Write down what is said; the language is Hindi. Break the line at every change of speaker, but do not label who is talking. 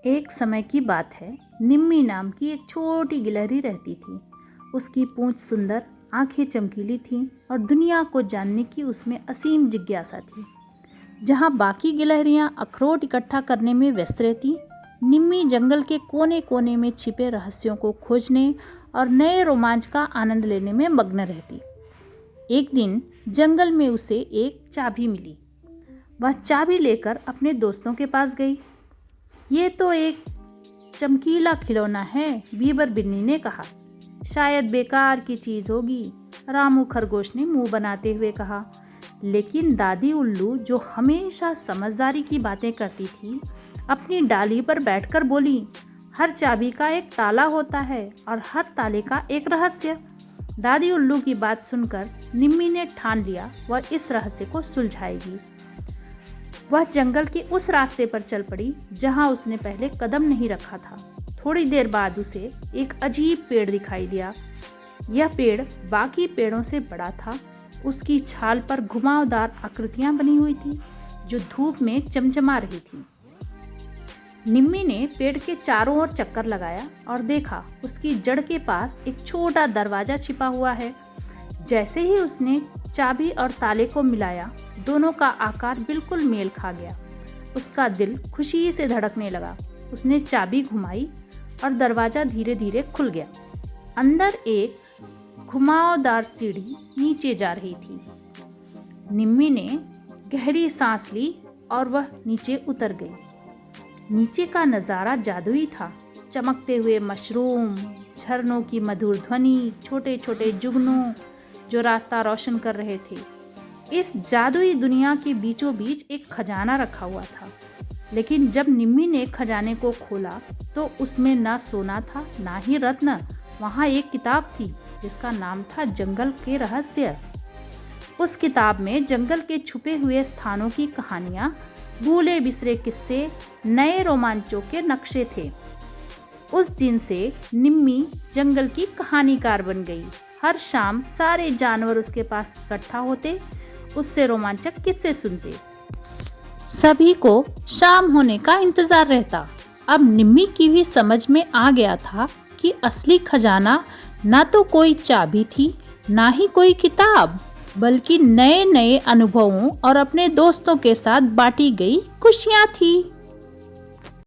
एक समय की बात है। निम्मी नाम की एक छोटी गिलहरी रहती थी। उसकी पूंछ सुंदर, आंखें चमकीली थीं और दुनिया को जानने की उसमें असीम जिज्ञासा थी। जहाँ बाकी गिलहरियाँ अखरोट इकट्ठा करने में व्यस्त रहती, निम्मी जंगल के कोने कोने में छिपे रहस्यों को खोजने और नए रोमांच का आनंद लेने में मग्न रहती। एक दिन जंगल में उसे एक चाबी मिली। वह चाबी लेकर अपने दोस्तों के पास गई। ये तो एक चमकीला खिलौना है, बीबर बिन्नी ने कहा। शायद बेकार की चीज़ होगी, रामू खरगोश ने मुंह बनाते हुए कहा। लेकिन दादी उल्लू, जो हमेशा समझदारी की बातें करती थी, अपनी डाली पर बैठकर बोली, हर चाबी का एक ताला होता है और हर ताले का एक रहस्य। दादी उल्लू की बात सुनकर निम्मी ने ठान लिया वह इस रहस्य को सुलझाएगी। वह जंगल के उस रास्ते पर चल पड़ी जहां उसने पहले कदम नहीं रखा था। थोड़ी देर बाद उसे एक अजीब पेड़ दिखाई दिया। यह पेड़ बाकी पेड़ों से बड़ा था। उसकी छाल पर घुमावदार आकृतियां बनी हुई थी जो धूप में चमचमा रही थी। निम्मी ने पेड़ के चारों ओर चक्कर लगाया और देखा उसकी जड़ के पास एक छोटा दरवाजा छिपा हुआ है। जैसे ही उसने चाबी और ताले को मिलाया, दोनों का आकार बिल्कुल मेल खा गया। उसका दिल खुशी से धड़कने लगा। उसने चाबी घुमाई और दरवाज़ा धीरे धीरे खुल गया। अंदर एक घुमावदार सीढ़ी नीचे जा रही थी। निम्मी ने गहरी सांस ली और वह नीचे उतर गई। नीचे का नज़ारा जादुई था। चमकते हुए मशरूम, झरनों की मधुर ध्वनि, छोटे छोटे जुगनू जो रास्ता रोशन कर रहे थे। इस जादुई दुनिया के बीचों बीच एक खजाना रखा हुआ था। लेकिन जब निम्मी ने खजाने को खोला तो उसमें ना सोना था ना ही रत्न। वहाँ एक किताब थी जिसका नाम था जंगल के रहस्य। उस किताब में जंगल के छुपे हुए स्थानों की कहानियाँ, भूले बिसरे किस्से, नए रोमांचों के नक्शे थे। उस दिन से निम्मी जंगल की कहानीकार बन गई। हर शाम सारे जानवर उसके पास इकट्ठा होते, उससे रोमांचक किस्से सुनते। सभी को शाम होने का इंतजार रहता। अब निम्मी की भी समझ में आ गया था कि असली खजाना ना तो कोई चाबी थी, ना ही कोई किताब, बल्कि नए नए अनुभवों और अपने दोस्तों के साथ बांटी गई खुशियाँ थी।